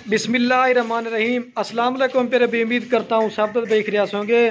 बिस्मिल्लाहिर्रहमानिर्रहीम। अस्सलाम वालेकुम प्यारे भी, उम्मीद करता हूँ सब तो देख रियास होंगे।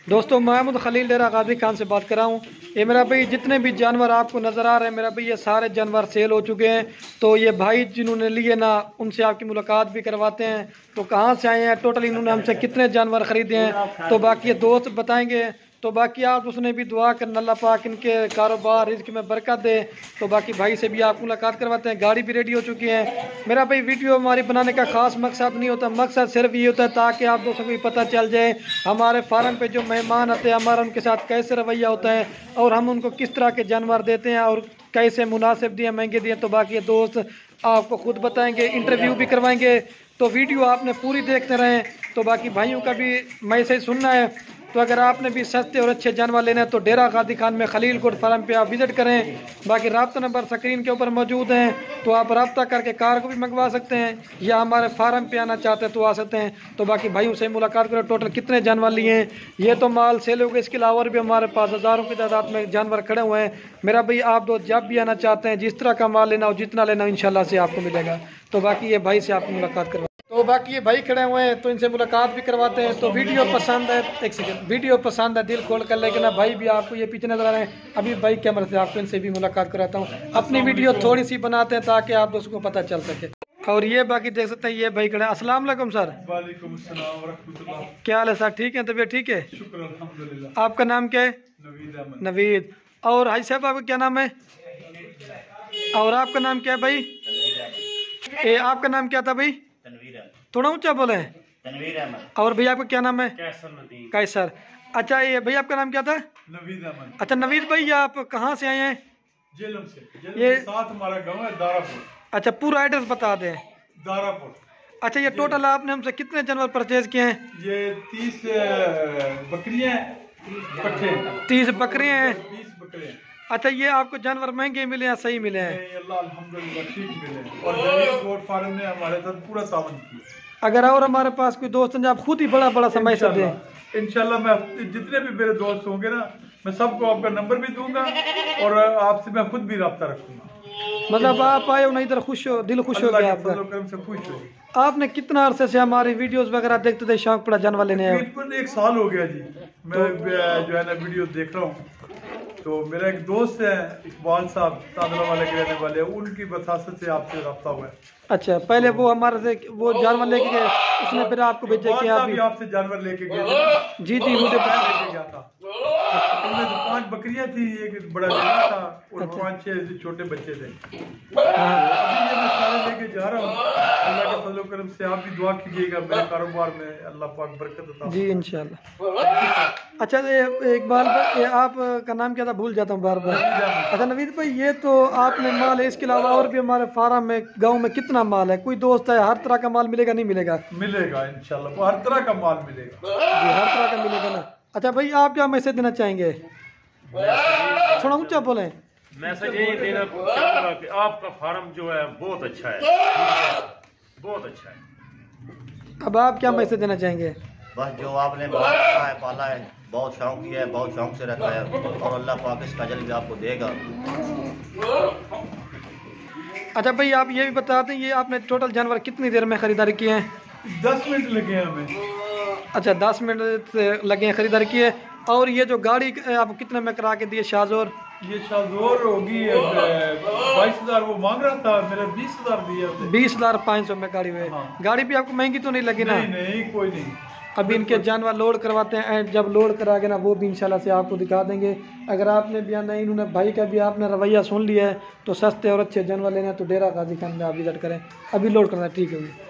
दोस्तों, मोहम्मद खलील डेरा गाजी खान से बात कर रहा हूँ। ये मेरा भाई जितने भी जानवर आपको नज़र आ रहे हैं मेरा भाई, ये सारे जानवर सेल हो चुके हैं। तो ये भाई जिन्होंने लिए ना, उनसे आपकी मुलाकात भी करवाते हैं। तो कहाँ से आए हैं, टोटल इन्होंने हमसे कितने जानवर ख़रीदे हैं, तो बाकी ये दोस्त बताएंगे। तो बाकी आप उसने भी दुआ कर अल्लाह पाक इनके कारोबार रिज़्क़ में बरकत दे। तो बाकी भाई से भी आप मुलाकात करवाते हैं। गाड़ी भी रेडी हो चुकी है। मेरा भाई वीडियो हमारी बनाने का ख़ास मकसद नहीं होता, मकसद सिर्फ ये होता है ताकि आप दोस्तों को भी पता चल जाए हमारे फार्म पे जो मेहमान आते हैं हमारा उनके साथ कैसे रवैया होता है और हम उनको किस तरह के जानवर देते हैं और कैसे मुनासिब दिए महंगे दिए। तो बाकी ये दोस्त आपको खुद बताएंगे, इंटरव्यू भी करवाएंगे। तो वीडियो आपने पूरी देखते रहें। तो बाकी भाइयों का भी मैसेज सुनना है। तो अगर आपने भी सस्ते और अच्छे जानवर लेना है तो डेरा गाजी खान में खलील कोट फार्म पे आप विज़िट करें। बाकी रब्ता नंबर स्क्रीन के ऊपर मौजूद हैं, तो आप रब्ता करके कार को भी मंगवा सकते हैं या हमारे फार्म पे आना चाहते हैं तो आ सकते हैं। तो बाकी भाइयों से मुलाकात करें। टोटल कितने जानवर लिए हैं, ये तो माल सेल हो गया। इसके अलावा और भी हमारे पास हज़ारों की तादाद में जानवर खड़े हुए हैं। मेरा भाई आप दो जब भी आना चाहते हैं, जिस तरह का माल लेना हो, जितना लेना हो, इंशाल्लाह से आपको मिलेगा। तो बाकी ये भाई से आपको मुलाकात करवा, तो बाकी ये भाई खड़े हुए हैं तो इनसे मुलाकात भी करवाते हैं। तो वीडियो पसंद है, एक सेकंड, वीडियो पसंद है दिल खोल कर लेकिन ना भाई भी आपको ये पीछे नजर आ रहे हैं। अभी भाई कैमरे से आपको इनसे भी मुलाकात कराता हूँ। अपनी वीडियो थोड़ी सी बनाते हैं ताकि आप दोस्तों को पता चल सके। और ये बाकी देख सकते हैं ये भाई खड़े हैं। अस्सलाम वालेकुम सर। वालेकुम अस्सलाम व रहमतुल्लाह। क्या हाल है सर, ठीक है, तबीयत ठीक है? शुक्र अल्हम्दुलिल्लाह। आपका नाम क्या है? नवीद अहमद। नवीद। और हाई साहब आपका क्या नाम है? और आपका नाम क्या है भाई? आपका नाम क्या था भाई? थोड़ा ऊंचा बोले। तनवीर अहमद। और भैया आपका क्या नाम है? कैसर। अच्छा, ये भैया आपका नाम क्या था? नवीद अहमद। अच्छा नवीद भाई, आप कहाँ से आए हैं? जेलम से। ये के साथ हमारा गांव है दारापुर। अच्छा, पूरा एड्रेस बता दें। दारापुर। अच्छा, ये टोटल आपने हमसे कितने जानवर परचेज किए हैं? ये 30 बकरियां, 30 बकरियाँ हैं। 20 बकरियां। अच्छा, ये आपको जानवर महंगे मिले हैं सही मिले हैं? अल्लाह अल्हम्दुलिल्लाह ठीक मिले। और जलील गोट फार्म ने हमारे साथ पूरा तावन किया। अगर और हमारे पास कोई दोस्त हैं, आप खुद ही बड़ा बड़ा समय से दें। इंशाल्लाह मैं जितने भी मेरे दोस्त होंगे ना, मैं सबको आपका नंबर भी दूंगा और आपसे मैं खुद भी रब्ता रखूंगा। मतलब आप आए हो ना इधर, खुश हो, दिल खुश हो गया आपका। से खुश हो। आपने कितना अरसे से हमारी वीडियोस वगैरह देखते थे, शौक पड़ा जानवर लेने आए? तकरीबन 1 साल हो गया जी। मैं जो है ना वीडियो देख रहा हूँ। तो मेरा एक दोस्त है इकबाल साहब, तांदला वाले के रहने वाले, उनकी वसासत से आपसे रब्ता हुआ है। अच्छा, पहले वो हमारे से वो जानवर लेके गए, उसने फिर आपको भेजा कि आप आपसे जानवर लेके गए? जी जी, मुझे लेके गया था। उनमें 5 बकरियां थी, एक बड़ा लेना था और 5-6 छोटे बच्चे थे। अभी ये मैं सारे लेके जा रहा हूँ। अल्लाह के फजल करम से आप भी दुआ कीजिएगा मेरे कारोबार में, अल्लाह पाक बरकत अता जी इंशाल्लाह। अच्छा, एक बार आपका नाम क्या था, भूल जाता हूँ बार बार। अच्छा नवीद भाई, ये तो आपने माल है, इसके अलावा और भी हमारे फार्म में गाँव में कितना माल है? कोई दोस्त है, हर तरह का माल मिलेगा नहीं मिलेगा? मिलेगा इंशाल्लाह, हर तरह का माल मिलेगा जी, हर तरह का मिलेगा ना। अच्छा भाई, आप क्या मैसेज देना चाहेंगे? थोड़ा ऊंचा बोले। मैसेज यही देना चाहूँगा कि आपका फार्म जो है बहुत अच्छा है, बहुत अच्छा है। अब आप क्या मैसेज देना चाहेंगे? बस जो आपने बहुत अच्छा है, पाला है, बहुत शौक किया है, बहुत शौक से रखा है और अल्लाह पाक इसका अजर भी आपको देगा। अच्छा भाई, आप ये भी बताते हैं, ये आपने टोटल जानवर कितनी देर में खरीदारी किए हैं? 10 मिनट लगे हैं हमें। अच्छा, 10 मिनट से लगे हैं खरीदारी किए। और ये जो गाड़ी आप कितने में करा के दिए शाहजोर? ये शाहजोर होगी 22,000 वो मांग रहा था, मेरे 20,000 दिए। 20,500 में गाड़ी हुई। हाँ। गाड़ी भी आपको महंगी तो नहीं लगी ना? नहीं कोई नहीं। अभी इनके जानवर लोड करवाते हैं एंड जब लोड करा के ना वो भी इंशाल्लाह से आपको दिखा देंगे। अगर आपने भी आना, इन्होंने भाई का भी आपने रवैया सुन लिया है तो सस्ते और अच्छे जानवर लेना है तो डेरा गाजी खान में आप विजिट करें। अभी लोड करना है, ठीक है।